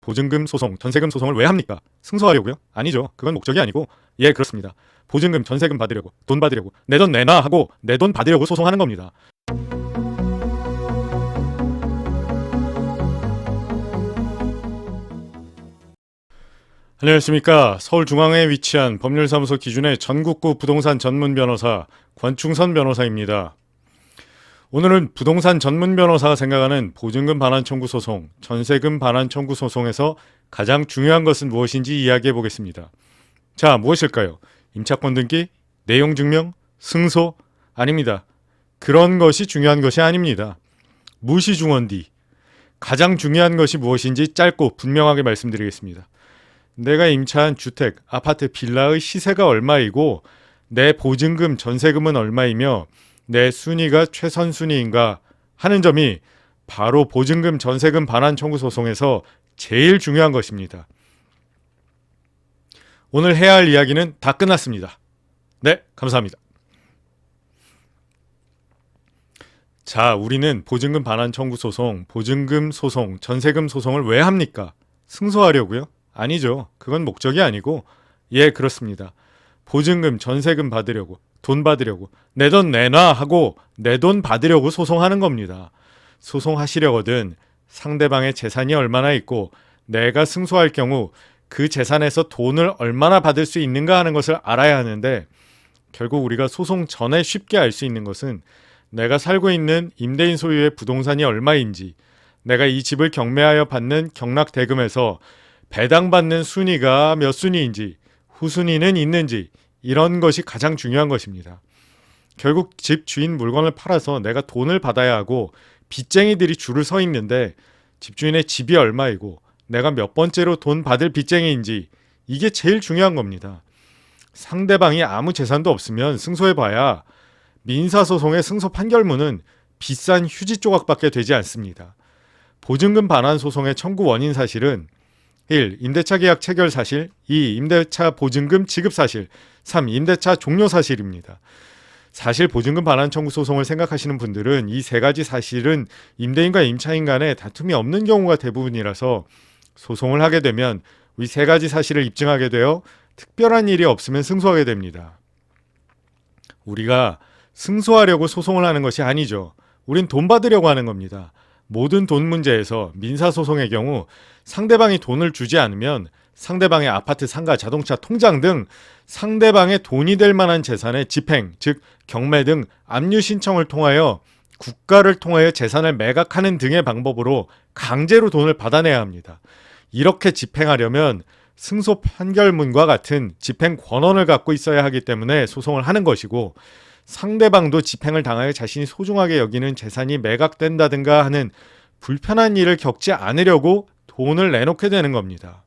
보증금 소송, 전세금 소송을 왜 합니까? 승소하려고요? 아니죠. 그건 목적이 아니고, 예, 그렇습니다. 보증금, 전세금 받으려고, 돈 받으려고, 내 돈 내놔 하고 내 돈 받으려고 소송하는 겁니다. 안녕하십니까. 서울중앙에 위치한 법률사무소 기준의 전국구 부동산 전문 변호사 권충선 변호사입니다. 오늘은 부동산 전문 변호사가 생각하는 보증금 반환 청구 소송, 전세금 반환 청구 소송에서 가장 중요한 것은 무엇인지 이야기해 보겠습니다. 자, 무엇일까요? 임차권 등기, 내용 증명, 승소? 아닙니다. 그런 것이 중요한 것이 아닙니다. 무시중원디. 가장 중요한 것이 무엇인지 짧고 분명하게 말씀드리겠습니다. 내가 임차한 주택, 아파트, 빌라의 시세가 얼마이고 내 보증금, 전세금은 얼마이며 내 순위가 최선 순위인가 하는 점이 바로 보증금, 전세금 반환 청구 소송에서 제일 중요한 것입니다. 오늘 해야 할 이야기는 다 끝났습니다. 네, 감사합니다. 자, 우리는 보증금 반환 청구 소송, 보증금 소송, 전세금 소송을 왜 합니까? 승소하려고요? 아니죠. 그건 목적이 아니고, 예, 그렇습니다. 보증금, 전세금 받으려고, 돈 받으려고, 내 돈 내놔 하고 내 돈 받으려고 소송하는 겁니다. 소송하시려거든 상대방의 재산이 얼마나 있고 내가 승소할 경우 그 재산에서 돈을 얼마나 받을 수 있는가 하는 것을 알아야 하는데, 결국 우리가 소송 전에 쉽게 알 수 있는 것은 내가 살고 있는 임대인 소유의 부동산이 얼마인지, 내가 이 집을 경매하여 받는 경락 대금에서 배당받는 순위가 몇 순위인지, 후순위는 있는지, 이런 것이 가장 중요한 것입니다. 결국 집 주인 물건을 팔아서 내가 돈을 받아야 하고 빚쟁이들이 줄을 서 있는데 집주인의 집이 얼마이고 내가 몇 번째로 돈 받을 빚쟁이인지, 이게 제일 중요한 겁니다. 상대방이 아무 재산도 없으면 승소해봐야 민사소송의 승소 판결문은 비싼 휴지 조각밖에 되지 않습니다. 보증금 반환 소송의 청구 원인 사실은 1. 임대차 계약 체결 사실, 2. 임대차 보증금 지급 사실, 3. 임대차 종료 사실입니다. 사실 보증금 반환 청구 소송을 생각하시는 분들은 이 세 가지 사실은 임대인과 임차인 간에 다툼이 없는 경우가 대부분이라서 소송을 하게 되면 이 세 가지 사실을 입증하게 되어 특별한 일이 없으면 승소하게 됩니다. 우리가 승소하려고 소송을 하는 것이 아니죠. 우린 돈 받으려고 하는 겁니다. 모든 돈 문제에서 민사소송의 경우 상대방이 돈을 주지 않으면 상대방의 아파트, 상가, 자동차, 통장 등 상대방의 돈이 될 만한 재산의 집행, 즉 경매 등 압류 신청을 통하여 국가를 통하여 재산을 매각하는 등의 방법으로 강제로 돈을 받아내야 합니다. 이렇게 집행하려면 승소 판결문과 같은 집행 권한을 갖고 있어야 하기 때문에 소송을 하는 것이고, 상대방도 집행을 당하여 자신이 소중하게 여기는 재산이 매각된다든가 하는 불편한 일을 겪지 않으려고 돈을 내놓게 되는 겁니다.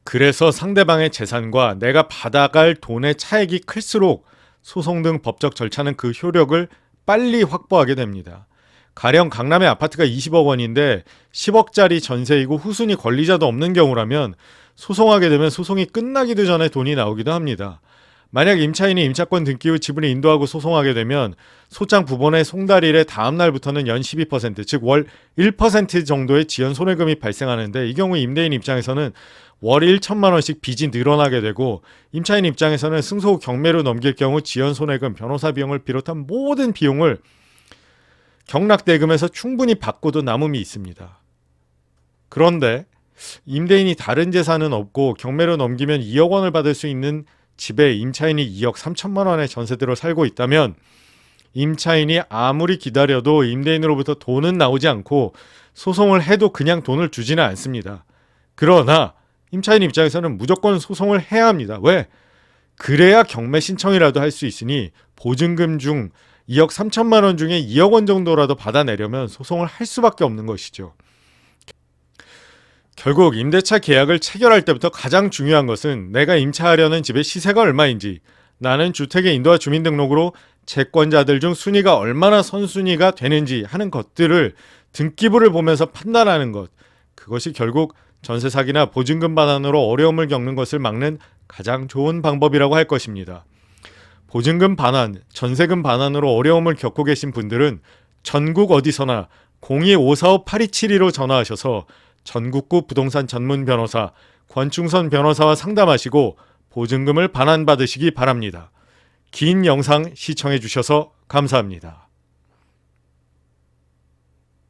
그래서 상대방의 재산과 내가 받아갈 돈의 차액이 클수록 소송 등 법적 절차는 그 효력을 빨리 확보하게 됩니다. 가령 강남의 아파트가 20억 원인데 10억짜리 전세이고 후순위 권리자도 없는 경우라면 소송하게 되면 소송이 끝나기도 전에 돈이 나오기도 합니다. 만약 임차인이 임차권 등기 후 지분을 인도하고 소송하게 되면 소장 부본의 송달일의 다음 날부터는 연 12%, 즉 월 1% 정도의 지연 손해금이 발생하는데, 이 경우 임대인 입장에서는 월 1천만 원씩 빚이 늘어나게 되고, 임차인 입장에서는 승소 후 경매로 넘길 경우 지연 손해금, 변호사 비용을 비롯한 모든 비용을 경락대금에서 충분히 받고도 남음이 있습니다. 그런데 임대인이 다른 재산은 없고 경매로 넘기면 2억 원을 받을 수 있는 집에 임차인이 2억 3천만 원의 전세대로 살고 있다면 임차인이 아무리 기다려도 임대인으로부터 돈은 나오지 않고 소송을 해도 그냥 돈을 주지는 않습니다. 그러나 임차인 입장에서는 무조건 소송을 해야 합니다. 왜? 그래야 경매 신청이라도 할 수 있으니 보증금 중 2억 3천만 원 중에 2억 원 정도라도 받아내려면 소송을 할 수밖에 없는 것이죠. 결국 임대차 계약을 체결할 때부터 가장 중요한 것은 내가 임차하려는 집의 시세가 얼마인지, 나는 주택의 인도와 주민등록으로 채권자들 중 순위가 얼마나 선순위가 되는지 하는 것들을 등기부를 보면서 판단하는 것, 그것이 결국 전세 사기나 보증금 반환으로 어려움을 겪는 것을 막는 가장 좋은 방법이라고 할 것입니다. 보증금 반환, 전세금 반환으로 어려움을 겪고 계신 분들은 전국 어디서나 02-545-8272로 전화하셔서 전국구 부동산 전문 변호사 권충선 변호사와 상담하시고 보증금을 반환받으시기 바랍니다. 긴 영상 시청해 주셔서 감사합니다.